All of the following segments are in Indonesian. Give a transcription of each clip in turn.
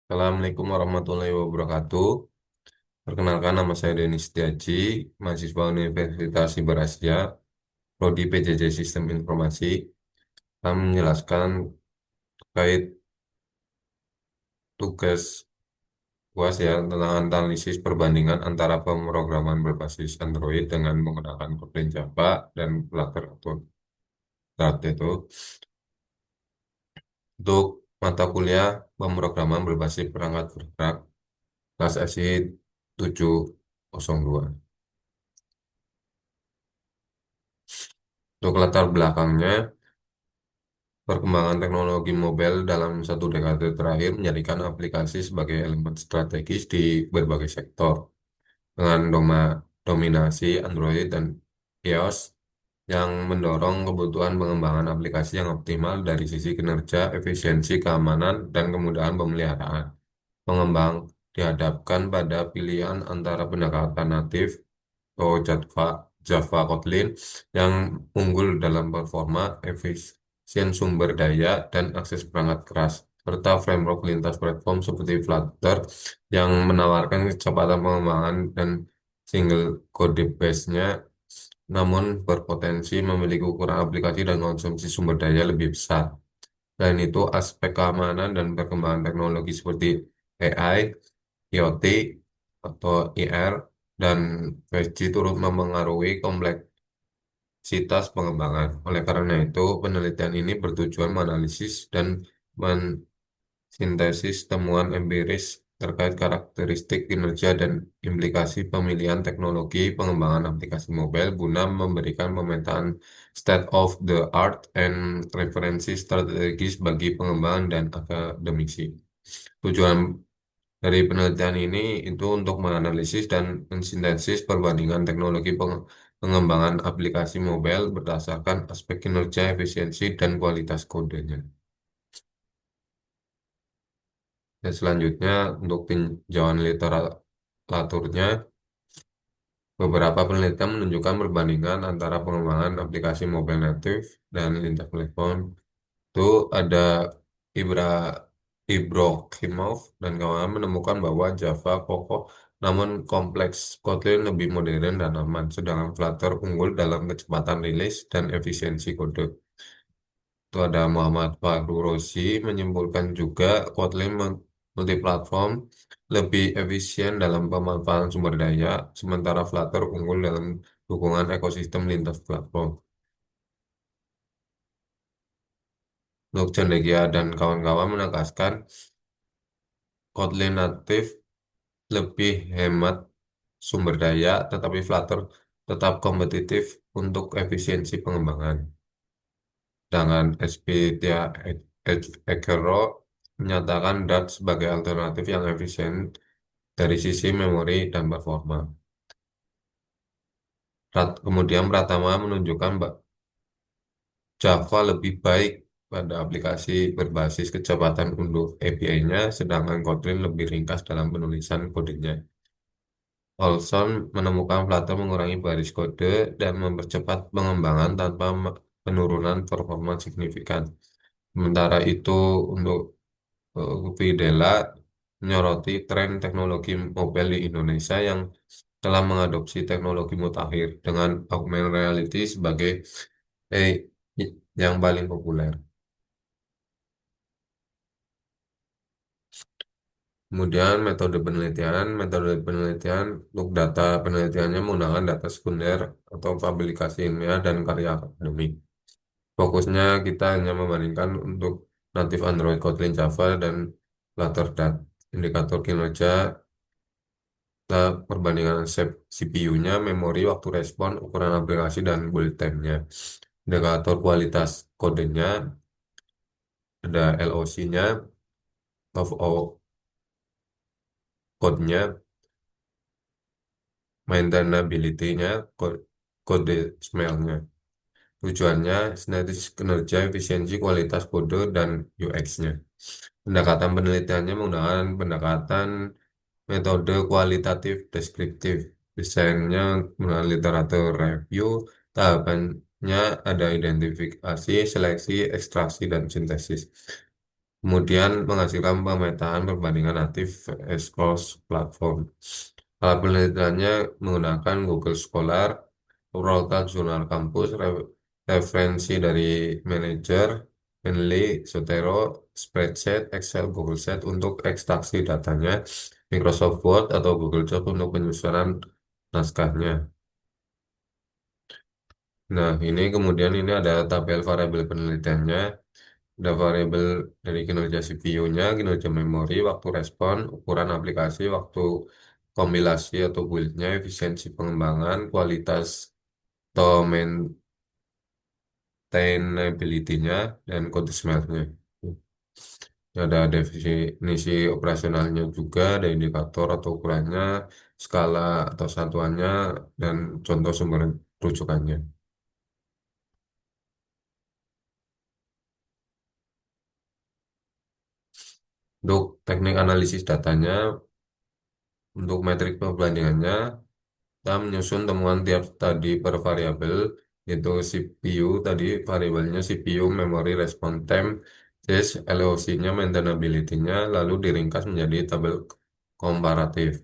Assalamualaikum warahmatullahi wabarakatuh. Perkenalkan nama saya Denis Setiaji, mahasiswa Universitas Siber Asia, Prodi PJJ Sistem Informasi. Kami menjelaskan terkait tugas UAS ya tentang analisis perbandingan antara pemrograman berbasis Android dengan menggunakan Kotlin Java dan Flutter atau Dart itu untuk mata kuliah pemrograman berbasis perangkat bergerak kelas SI 702. Untuk latar belakangnya, perkembangan teknologi mobile dalam satu dekade terakhir menjadikan aplikasi sebagai elemen strategis di berbagai sektor. Dengan dominasi Android dan iOS yang mendorong kebutuhan pengembangan aplikasi yang optimal dari sisi kinerja, efisiensi, keamanan, dan kemudahan pemeliharaan. Pengembang dihadapkan pada pilihan antara pendekatan natif atau Java Kotlin yang unggul dalam performa, efisien sumber daya, dan akses perangkat keras, serta framework lintas platform seperti Flutter yang menawarkan kecepatan pengembangan dan single code base-nya, namun berpotensi memiliki ukuran aplikasi dan konsumsi sumber daya lebih besar. Selain itu, aspek keamanan dan perkembangan teknologi seperti AI, IoT, atau IR, dan 5G turut memengaruhi kompleksitas pengembangan. Oleh karena itu, penelitian ini bertujuan menganalisis dan mensintesis temuan empiris terkait karakteristik kinerja dan implikasi pemilihan teknologi pengembangan aplikasi mobile guna memberikan pemetaan state of the art and referensi strategis bagi pengembangan dan akademisi. Tujuan dari penelitian ini itu untuk menganalisis dan mensintesis perbandingan teknologi pengembangan aplikasi mobile berdasarkan aspek kinerja, efisiensi, dan kualitas kodenya. Dan selanjutnya, untuk tinjauan literaturnya, beberapa penelitian menunjukkan perbandingan antara pengembangan aplikasi mobile native dan lintas platform. Itu ada Ibra Ibrahimov dan kawan menemukan bahwa Java kokoh namun kompleks, Kotlin lebih modern dan aman, sedangkan Flutter unggul dalam kecepatan rilis dan efisiensi kode. Itu ada Muhammad Fahru Rozi menyimpulkan juga Kotlin multiplatform lebih efisien dalam pemanfaatan sumber daya, sementara Flutter unggul dalam dukungan ekosistem lintas platform. Untuk Cendekia dan kawan-kawan menegaskan Kotlin natif lebih hemat sumber daya, tetapi Flutter tetap kompetitif untuk efisiensi pengembangan. Sedangkan Expedia Ekero menyatakan Dart sebagai alternatif yang efisien dari sisi memori dan performa. Kemudian Pratama menunjukkan Java lebih baik pada aplikasi berbasis kecepatan untuk API-nya, sedangkan Kotlin lebih ringkas dalam penulisan kodenya. Olson menemukan Flutter mengurangi baris kode dan mempercepat pengembangan tanpa penurunan performa signifikan. Sementara itu, untuk Videla menyoroti tren teknologi mobile di Indonesia yang telah mengadopsi teknologi mutakhir dengan augmented reality sebagai eh, yang paling populer. Kemudian metode penelitian untuk data penelitiannya menggunakan data sekunder atau publikasi ilmiah dan karya akademik. Fokusnya kita hanya membandingkan untuk natif Android, Kotlin, Java, dan Flutter. Indikator kinerja, perbandingan CPU-nya, memori, waktu respon, ukuran aplikasi, dan build time-nya. Indikator kualitas kodenya, ada LOC-nya, love of code-nya, maintainability-nya, kode smell-nya. Tujuannya, sintetis kinerja, efisiensi, kualitas kode, dan UX-nya. Pendekatan penelitiannya menggunakan pendekatan metode kualitatif deskriptif. Desainnya menggunakan literatur review. Tahapannya ada identifikasi, seleksi, ekstraksi, dan sintesis. Kemudian menghasilkan pemetaan perbandingan natif vs platform. Alat penelitiannya menggunakan Google Scholar, urutan jurnal kampus, referensi dari manajer, Mendeley, Zotero, Spreadsheet, Excel, Google Sheet untuk ekstraksi datanya, Microsoft Word atau Google Doc untuk penyusunan naskahnya. Nah, ini kemudian ini ada tabel variabel penelitiannya, ada variabel dari kinerja CPU-nya, kinerja memori, waktu respon, ukuran aplikasi, waktu kompilasi atau build-nya, efisiensi pengembangan, kualitas atau maintainability-nya, dan code smells-nya. Ada definisi operasionalnya juga, ada indikator atau ukurannya, skala atau satuannya, dan contoh sumber rujukannya. Untuk teknik analisis datanya, untuk metrik perbandingannya, kita menyusun temuan tiap tadi per variabel, yaitu CPU tadi variabelnya CPU, memory, response time, disk, LOC-nya, maintainability-nya, lalu diringkas menjadi tabel komparatif.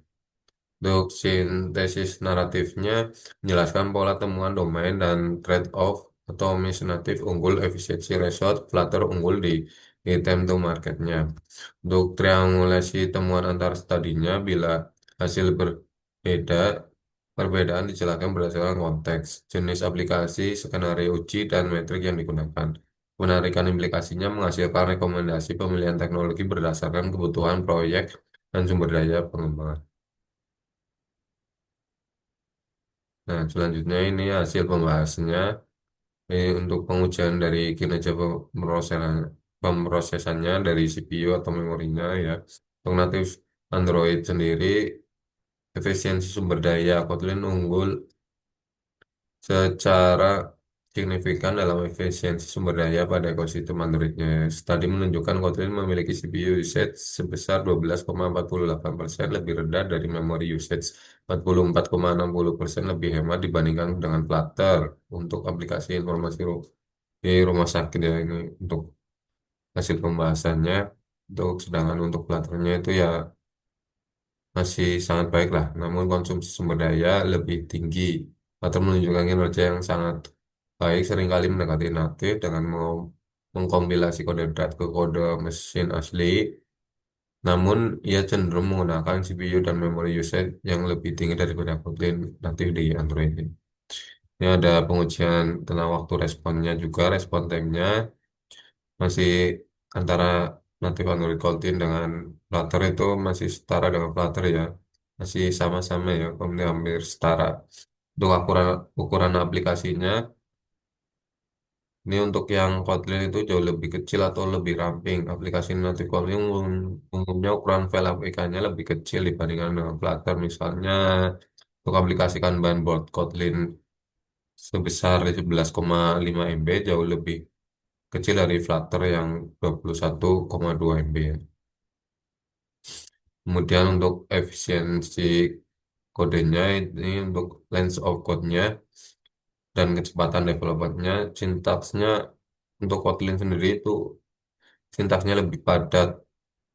Untuk sintesis naratifnya menjelaskan pola temuan domain dan trade-off atau miss natif unggul, efisiensi result, Flutter unggul di time to marketnya. Untuk triangulasi temuan antar studinya bila hasil berbeda, perbedaan dijelaskan berdasarkan konteks, jenis aplikasi, skenario uji, dan metrik yang digunakan. Penarikan implikasinya menghasilkan rekomendasi pemilihan teknologi berdasarkan kebutuhan proyek dan sumber daya pengembangan. Nah, selanjutnya ini hasil pembahasannya. Ini untuk pengujian dari kinerja pemrosesannya dari CPU atau memorinya ya. Untuk natif Android sendiri, efisiensi sumber daya Kotlin unggul secara signifikan dalam efisiensi sumber daya pada ekosistem Androidnya. Tadi menunjukkan Kotlin memiliki CPU usage sebesar 12,48% lebih rendah dari memory usage 44,60% lebih hemat dibandingkan dengan Flutter untuk aplikasi informasi di rumah sakit ya ini untuk hasil pembahasannya. Untuk sedangkan untuk Flutternya itu ya masih sangat baik lah, namun konsumsi sumber daya lebih tinggi atau menunjukkan kinerja yang sangat baik seringkali mendekati natif dengan mengkompilasi kode dat ke kode mesin asli, namun ia cenderung menggunakan CPU dan memori usage yang lebih tinggi daripada Kotlin natif di Android. Ini ada pengujian tentang waktu responnya juga, respon time-nya masih antara natif Android Kotlin dengan Flutter itu masih setara dengan Flutter ya. Masih sama-sama ya, hampir setara. Untuk ukuran aplikasinya, ini untuk yang Kotlin itu jauh lebih kecil atau lebih ramping. Aplikasi natif Kotlin umumnya ukuran file APK-nya lebih kecil dibandingkan dengan Flutter. Misalnya, untuk aplikasi Kanban board Kotlin sebesar 11,5 MB jauh lebih kecil dari Flutter yang 21,2 MB ya. Kemudian untuk efisiensi kodenya ini untuk length of code-nya dan kecepatan developernya, sintaksnya untuk Kotlin sendiri itu sintaksnya lebih padat.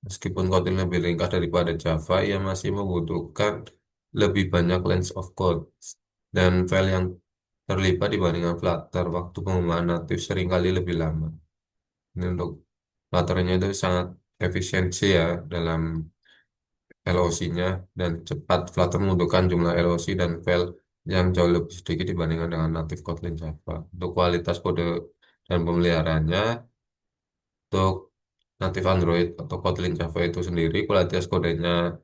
Meskipun Kotlin lebih ringkas daripada Java, ia masih membutuhkan lebih banyak length of code dan file yang terlibat dibandingkan Flutter. Waktu pengembangan natif seringkali lebih lama. Ini untuk Flutternya itu sangat efisiensi ya dalam LOC-nya dan cepat. Flutter membutuhkan jumlah LOC dan file yang jauh lebih sedikit dibandingkan dengan native Kotlin Java. Untuk kualitas kode dan pemeliharaannya, untuk native Android atau Kotlin Java itu sendiri, kualitas kodenya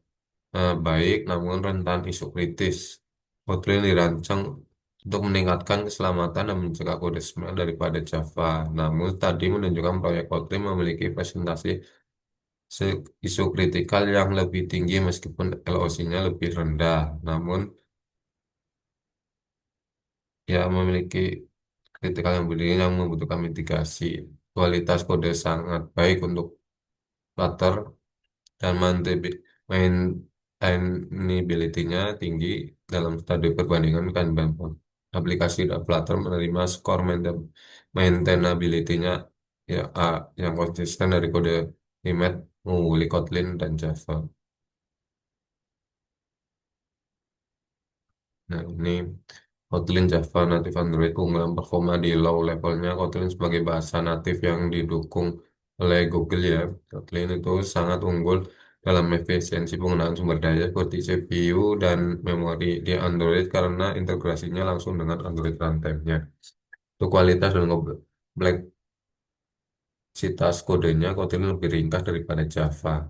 baik namun rentan isu kritis. Kotlin dirancang untuk meningkatkan keselamatan dan mencegah kode smell daripada Java. Namun tadi menunjukkan proyek Kotlin memiliki presentasi isu kritikal yang lebih tinggi meskipun LOC-nya lebih rendah, namun ya memiliki kritikal yang lebih tinggi yang membutuhkan mitigasi. Kualitas kode sangat baik untuk Flutter dan maintainability-nya tinggi dalam studi perbandingan Kanban. Aplikasi dan Flutter menerima skor maintainability-nya ya A yang konsisten dari kode Imet mengungguli Kotlin dan Java. Nah, ini Kotlin Java native Android keunggulan performa di low levelnya. Kotlin sebagai bahasa natif yang didukung oleh Google ya. Kotlin itu sangat unggul dalam efisiensi penggunaan sumber daya seperti CPU dan memori di Android karena integrasinya langsung dengan Android runtime-nya. Untuk kualitas dan kompleksitas kodenya, Kotlin lebih ringkas daripada Java.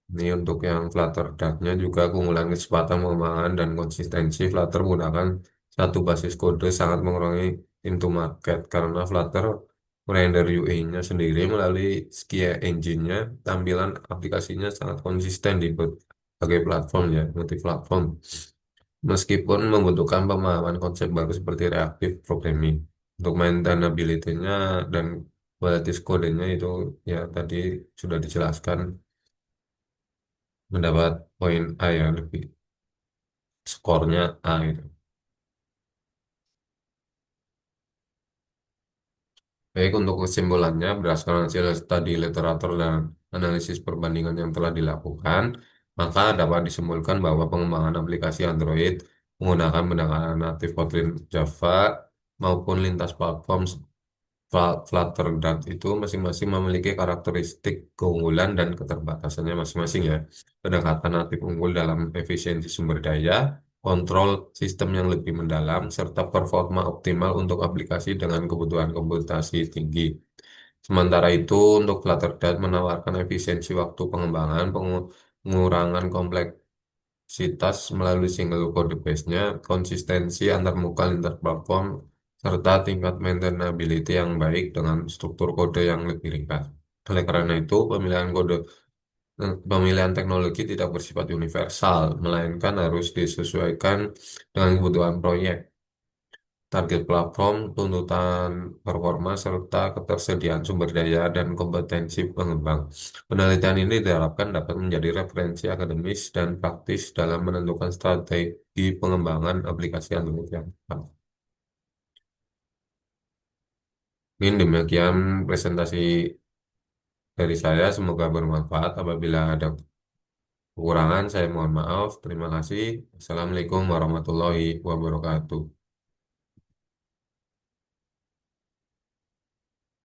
Ini untuk yang Flutter Dart-nya juga keunggulan kecepatan pengembangan dan konsistensi. Flutter menggunakan satu basis kode sangat mengurangi pintu market karena Flutter merender UI-nya sendiri melalui Skia Engine-nya. Tampilan aplikasinya sangat konsisten di berbagai platform ya, multi platform. Meskipun membutuhkan pemahaman konsep baru seperti reactive programming. Untuk maintainability-nya dan kualitas kodenya itu ya tadi sudah dijelaskan mendapat poin A ya lebih skornya A itu. Baik untuk kesimpulannya berdasarkan hasil studi literatur dan analisis perbandingan yang telah dilakukan, maka dapat disimpulkan bahwa pengembangan aplikasi Android menggunakan pendekatan natif Kotlin Java maupun lintas platform Flutter Dart itu masing-masing memiliki karakteristik keunggulan dan keterbatasannya masing-masing ya. Pendekatan natif unggul dalam efisiensi sumber daya, kontrol sistem yang lebih mendalam, serta performa optimal untuk aplikasi dengan kebutuhan komputasi tinggi. Sementara itu, untuk Flutter Dart menawarkan efisiensi waktu pengembangan, pengurangan kompleksitas melalui single code base-nya, konsistensi antar muka lintas platform, serta tingkat maintainability yang baik dengan struktur kode yang lebih ringkas. Oleh karena itu, pemilihan teknologi tidak bersifat universal, melainkan harus disesuaikan dengan kebutuhan proyek, target platform, tuntutan performa, serta ketersediaan sumber daya dan kompetensi pengembang. Penelitian ini diharapkan dapat menjadi referensi akademis dan praktis dalam menentukan strategi pengembangan aplikasi Android yang tepat. Mungkin demikian presentasi dari saya, semoga bermanfaat. Apabila ada kekurangan, saya mohon maaf. Terima kasih. Assalamualaikum warahmatullahi wabarakatuh.